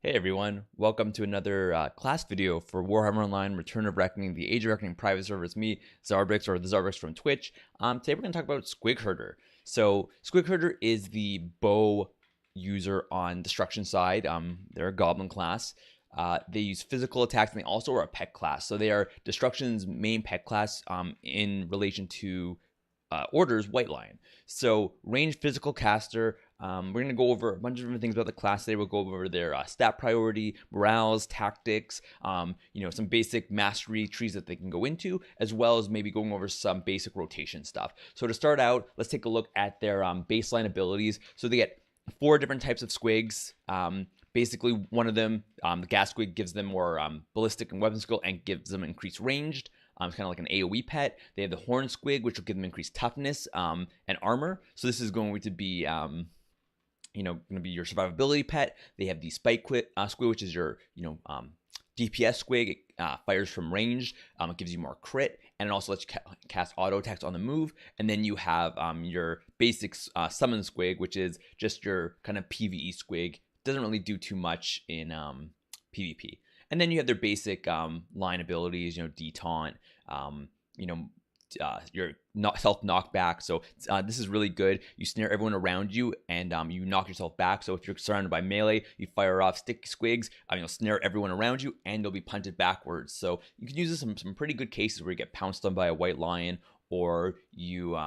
Hey everyone, welcome to another class video for Warhammer Online Return of Reckoning, the Age of Reckoning private server. It's me, Zarbix, or the Zarbix from Twitch. Today we're going to talk about Squig Herder. So Squig Herder is the bow user on destruction side. They're a goblin class. They use physical attacks, and they also are a pet class. So they are destruction's main pet class in relation to orders White Lion. So ranged physical caster. We're going to go over a bunch of different things about the class today. We'll go over their stat priority, morales, tactics, some basic mastery trees that they can go into, as well as maybe going over some basic rotation stuff. So to start out, let's take a look at their baseline abilities. So they get 4 different types of squigs. Basically, one of them, the gas squig, gives them more ballistic and weapon skill and gives them increased ranged. It's kind of like an AoE pet. They have the horn squig, which will give them increased toughness and armor. So this is going to be going to be your survivability pet. They have the spike squig, which is your DPS squig. It fires from range. It gives you more crit, and it also lets you cast auto attacks on the move. And then you have your basic summon squig, which is just your kind of PvE squig. Doesn't really do too much in PvP. And then you have their basic line abilities, detaunt, your self knockback. So this is really good. You snare everyone around you, and you knock yourself back. So if you're surrounded by melee, you fire off sticky squigs. You'll snare everyone around you, and you'll be punted backwards. So you can use this in some pretty good cases where you get pounced on by a white lion, or you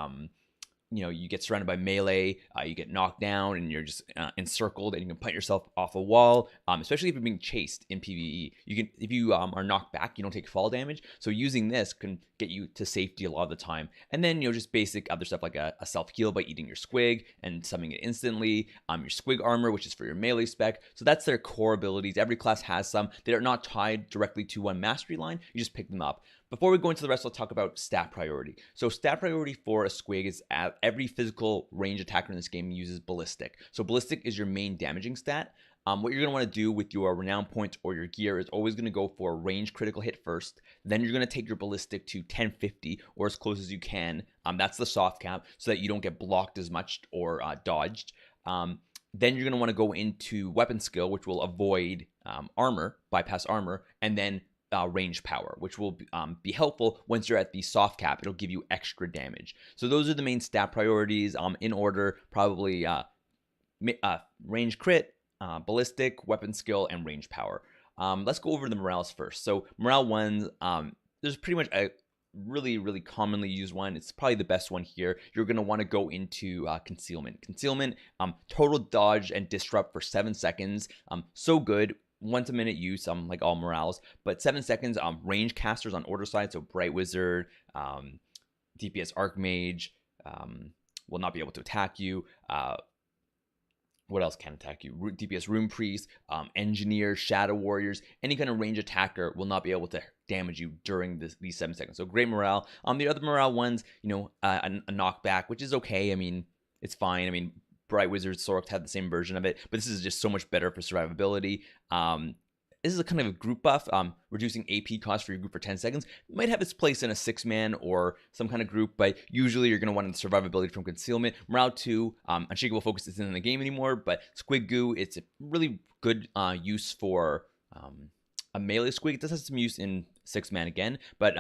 you get surrounded by melee, you get knocked down, and you're just encircled, and you can punt yourself off a wall. Especially if you're being chased in PvE, if you are knocked back, you don't take fall damage. So using this can get you to safety a lot of the time. And then just basic other stuff like a self heal by eating your squig and summoning it instantly. Your squig armor, which is for your melee spec. So that's their core abilities. Every class has some. They are not tied directly to one mastery line. You just pick them up. Before we go into the rest, let's talk about stat priority. So stat priority for a squig is every physical range attacker in this game uses ballistic. So ballistic is your main damaging stat. What you're going to want to do with your renown points or your gear is always going to go for a range critical hit first. Then you're going to take your ballistic to 1050 or as close as you can. That's the soft cap, so that you don't get blocked as much or dodged. Then you're going to want to go into weapon skill, which will avoid bypass armor, and then range power, which will be helpful once you're at the soft cap. It'll give you extra damage. So those are the main stat priorities in order, probably range crit, ballistic, weapon skill, and range power. Let's go over the morales first. So morale 1, there's pretty much a really commonly used one. It's probably the best one here. You're going to want to go into concealment. Concealment, total dodge and disrupt for 7 seconds. So good. Once a minute use, like all morales, but 7 seconds. Range casters on order side, so Bright Wizard, DPS Archmage will not be able to attack you. What else can attack you? DPS Rune Priest, Engineer, Shadow Warriors, any kind of range attacker will not be able to damage you during these 7 seconds. So great morale. The other morale ones, a knockback, which is okay. It's fine. Bright Wizard Sork had the same version of it, but this is just so much better for survivability. This is a kind of a group buff, reducing AP cost for your group for 10 seconds. It might have its place in a 6-man or some kind of group, but usually you're going to want the survivability from concealment. Morale 2, Unshakable Focus isn't in the game anymore, but Squig Goo, it's a really good use for a melee squig. It does have some use in 6-man again, but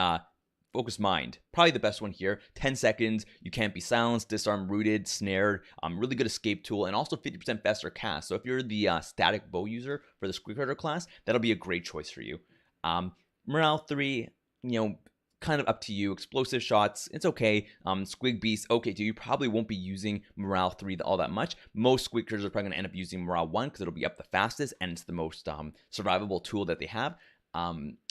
Focus Mind, probably the best one here. 10 seconds, you can't be silenced, disarmed, rooted, snared. Really good escape tool, and also 50% faster cast. So if you're the static bow user for the Squig Herder class, that'll be a great choice for you. Morale 3, kind of up to you. Explosive shots, it's okay. Squig Beast, okay too. You probably won't be using Morale 3 all that much. Most Squig Herders are probably going to end up using Morale 1 because it'll be up the fastest, and it's the most survivable tool that they have.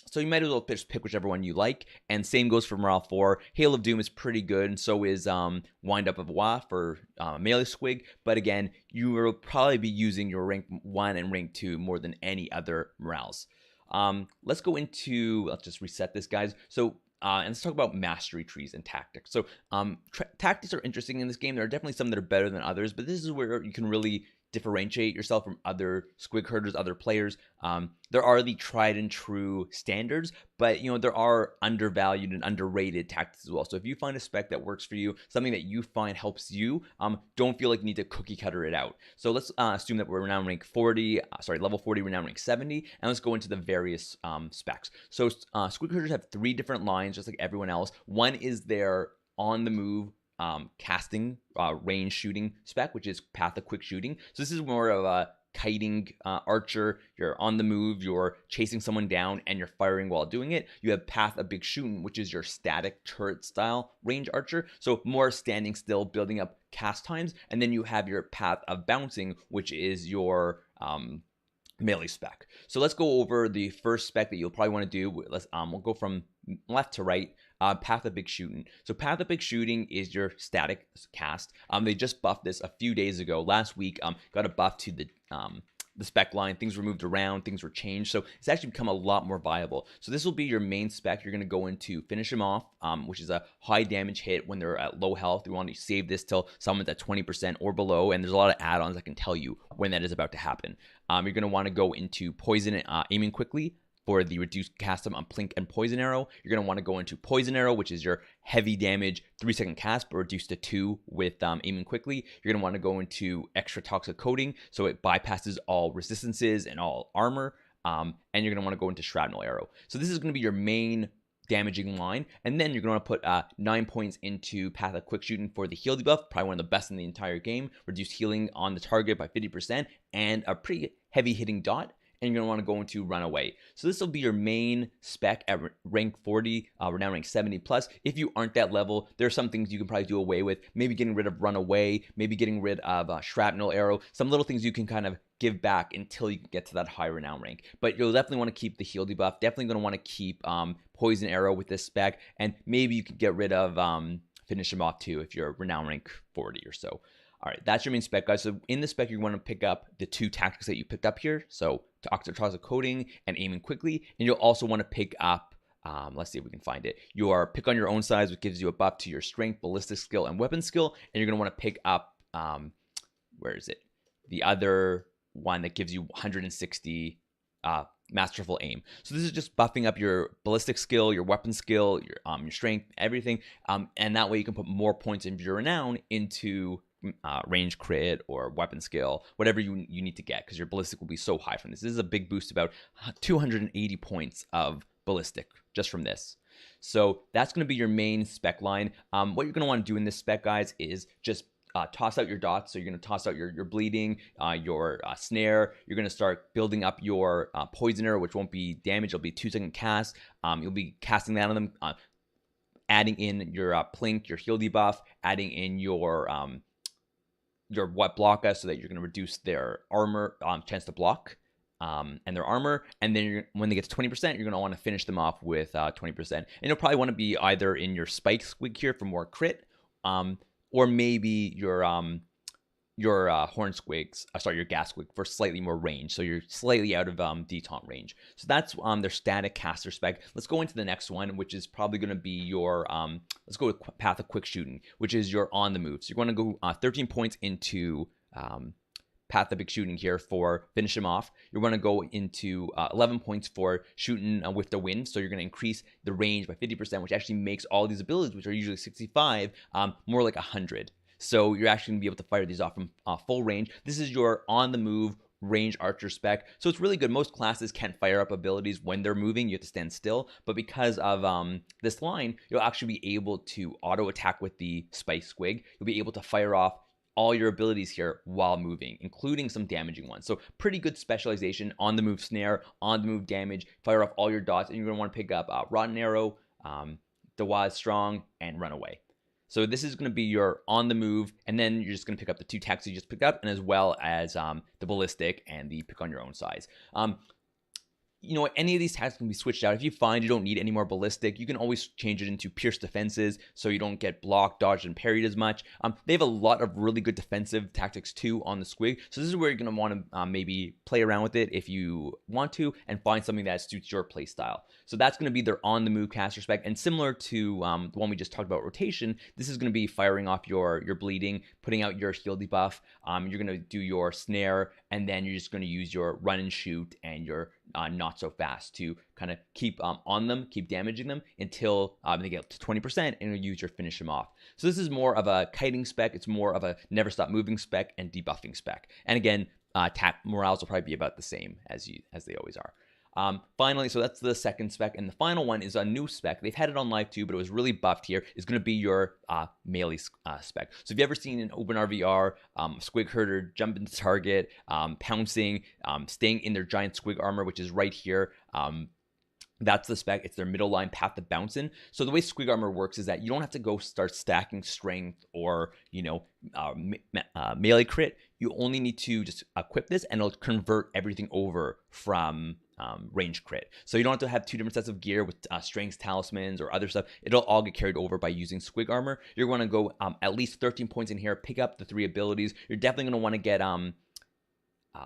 So you might as well just pick whichever one you like. And same goes for Morale 4. Hail of Doom is pretty good, and so is Wind Up of Wa for melee squig. But again, you will probably be using your rank 1 and rank 2 more than any other morales. Let's just reset this, guys. So and let's talk about mastery trees and tactics. So tactics are interesting in this game. There are definitely some that are better than others, but this is where you can really differentiate yourself from other Squig Herders, other players, there are the tried and true standards, but there are undervalued and underrated tactics as well. So if you find a spec that works for you, something that you find helps you, don't feel like you need to cookie cutter it out. So let's assume that we're now rank 40, level 40, we're now rank 70, and let's go into the various specs. So Squig Herders have 3 different lines, just like everyone else. One is their on the move casting range shooting spec, which is Path of Quick Shooting. So this is more of a kiting archer. You're on the move, you're chasing someone down, and you're firing while doing it. You have Path of Big Shooting, which is your static turret style range archer, so more standing still, building up cast times. And then you have your Path of Bouncing, which is your melee spec. So let's go over the first spec that you'll probably want to do. We'll go from left to right. Path of Big Shooting. So Path of Big Shooting is your static cast. They just buffed this a few days ago. Last week, got a buff to the spec line. Things were moved around, things were changed, so it's actually become a lot more viable. So this will be your main spec. You're going to go into Finish Them Off, which is a high damage hit when they're at low health. You want to save this till someone's at 20% or below, and there's a lot of add-ons that can tell you when that is about to happen. You're going to want to go into Poison, Aiming Quickly, for the reduced cast time on Plink and Poison Arrow. You're going to want to go into Poison Arrow, which is your heavy damage 3-second cast, but reduced to 2 with Aiming Quickly. You're going to want to go into Extra Toxic Coating, so it bypasses all resistances and all armor. And you're going to want to go into Shrapnel Arrow. So this is going to be your main damaging line, and then you're going to put 9 points into Path of Quick Shooting for the heal debuff, probably one of the best in the entire game. Reduced healing on the target by 50%, and a pretty heavy hitting dot. And you're going to want to go into Runaway. So this will be your main spec at rank 40. We're now rank 70 plus. If you aren't that level, there are some things you can probably do away with. Maybe getting rid of Runaway, maybe getting rid of Shrapnel Arrow. Some little things you can kind of give back until you get to that high renown rank. But you'll definitely want to keep the heal debuff. Definitely going to want to keep Poison Arrow with this spec. And maybe you can get rid of Finish Them Off too if you're renown rank 40 or so. All right, that's your main spec, guys. So in the spec, you want to pick up the 2 tactics that you picked up here. So Toxic Coating and Aiming Quickly. And you'll also want to pick up, let's see if we can find it, your Pick on Your Own Size, which gives you a buff to your Strength, Ballistic Skill, and Weapon Skill. And you're going to want to pick up, where is it? The other one that gives you 160 Masterful Aim. So this is just buffing up your ballistic skill, your weapon skill, your strength, everything. And that way you can put more points in your renown into range crit or weapon skill, whatever you need to get, because your ballistic will be so high from this. This is a big boost, about 280 points of ballistic just from this. So that's going to be your main spec line. What you're going to want to do in this spec, guys, is just toss out your dots. So you're going to toss out your bleeding, your snare. You're going to start building up your Poison Arrow, which won't be damage. It'll be 2-second cast. You'll be casting that on them, adding in your Plink, your heal debuff, adding in your Wet Block Us, so that you're going to reduce their armor chance to block and their armor. And then when they get to 20%, you're going to want to finish them off with 20%. And you'll probably want to be either in your Spike Squig here for more crit, or maybe your Horn Squigs, your Gas Squig for slightly more range. So you're slightly out of detaunt range. So that's their static caster spec. Let's go into the next one, which is probably going to be your, let's go with Path of Quick Shooting, which is your on the move. So you're going to go 13 points into Path of Big Shooting here for Finish Him Off. You're going to go into 11 points for Shooting with the Wind. So you're going to increase the range by 50%, which actually makes all these abilities, which are usually 65, more like 100. So you're actually going to be able to fire these off from full range. This is your on-the-move range archer spec. So it's really good. Most classes can't fire up abilities when they're moving. You have to stand still. But because of this line, you'll actually be able to auto-attack with the Spike Squig. You'll be able to fire off all your abilities here while moving, including some damaging ones. So pretty good specialization on the move snare, on the move damage, fire off all your dots, and you're going to want to pick up Rotten Arrow, Dawaz Strong, and Runaway. So this is going to be your on the move, and then you're just going to pick up the 2 tactics you just picked up, and as well as the ballistic and the Pick on Your Own Size. you know what, any of these tactics can be switched out. If you find you don't need any more ballistic, you can always change it into pierce defenses so you don't get blocked, dodged, and parried as much. They have a lot of really good defensive tactics too on the Squig, so this is where you're going to want to maybe play around with it if you want to and find something that suits your play style. So that's going to be their on the move caster spec, and similar to the one we just talked about, rotation, this is going to be firing off your bleeding, putting out your heal debuff. You're going to do your snare, and then you're just going to use your run and shoot and your not so fast to kind of keep on them, keep damaging them until they get to 20%, and you'll use your finish them off. So this is more of a kiting spec. It's more of a never stop moving spec and debuffing spec. And again, morales will probably be about the same as they always are. Finally, so that's the second spec, and the final one is a new spec. They've had it on live too, but it was really buffed here. Is going to be your melee spec. So if you ever seen an OpenRVR, Squig Herder jump into target, pouncing, staying in their giant squig armor, which is right here. That's the spec. It's their middle line path to bouncing. So the way Squig Armor works is that you don't have to go start stacking strength or, melee crit. You only need to just equip this, and it'll convert everything over from range crit. So you don't have to have two different sets of gear with strength talismans or other stuff. It'll all get carried over by using Squig Armor. You're going to go at least 13 points in here, pick up the 3 abilities. You're definitely going to want to get,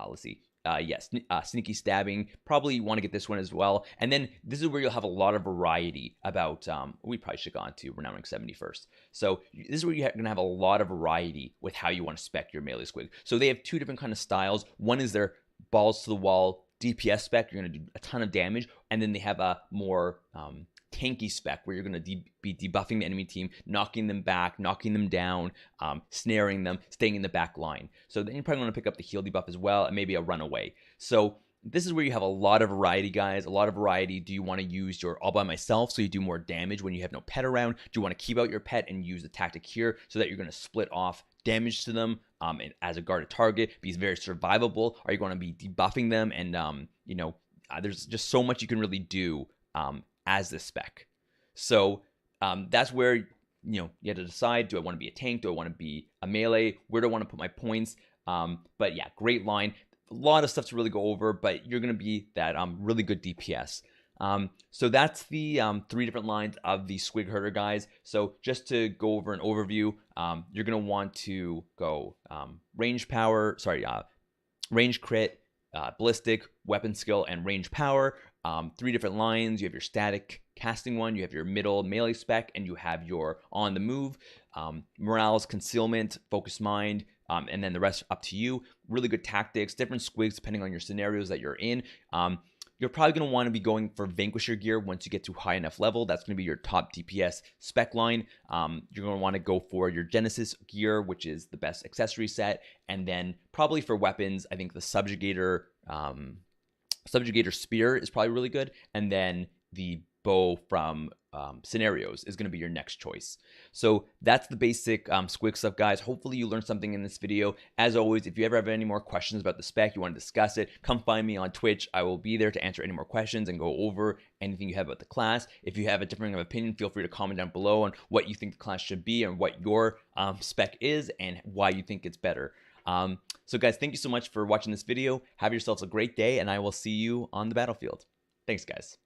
let's see. Yes, sneaky stabbing. Probably want to get this one as well. And then this is where you'll have a lot of variety about, we probably should have gone to Renown 70 first. So this is where you're going to have a lot of variety with how you want to spec your melee squig. So they have 2 different kind of styles. One is their balls to the wall DPS spec. You're going to do a ton of damage. And then they have a more tanky spec where you're going to be debuffing the enemy team, knocking them back, knocking them down, snaring them, staying in the back line. So then you're probably going to pick up the heal debuff as well, and maybe a runaway. So this is where you have a lot of variety, guys. A lot of variety. Do you want to use your all by myself so you do more damage when you have no pet around? Do you want to keep out your pet and use the tactic here so that you're going to split off damage to them and as a guarded target, be very survivable? Are you going to be debuffing them? And there's just so much you can really do as this spec. So that's where you have to decide, do I want to be a tank, do I want to be a melee, where do I want to put my points? But yeah, great line, a lot of stuff to really go over, but you're going to be that really good DPS. So that's the 3 different lines of the Squig Herder, guys. So just to go over an overview, you're going to want to go range crit, ballistic, weapon skill, and range power. 3 different lines. You have your static casting one, you have your middle melee spec, and you have your on the move. Morales, concealment, focus mind, and then the rest up to you. Really good tactics, different squigs depending on your scenarios that you're in. You're probably going to want to be going for Vanquisher gear once you get to high enough level. That's going to be your top DPS spec line. You're going to want to go for your Genesis gear, which is the best accessory set. And then probably for weapons, I think the Subjugator Spear is probably really good. And then the bow from Scenarios is going to be your next choice. So that's the basic Squig stuff, guys. Hopefully you learned something in this video. As always, if you ever have any more questions about the spec, you want to discuss it, come find me on Twitch. I will be there to answer any more questions and go over anything you have about the class. If you have a differing opinion, feel free to comment down below on what you think the class should be and what your spec is and why you think it's better. So guys, thank you so much for watching this video. Have yourselves a great day, and I will see you on the battlefield. Thanks, guys.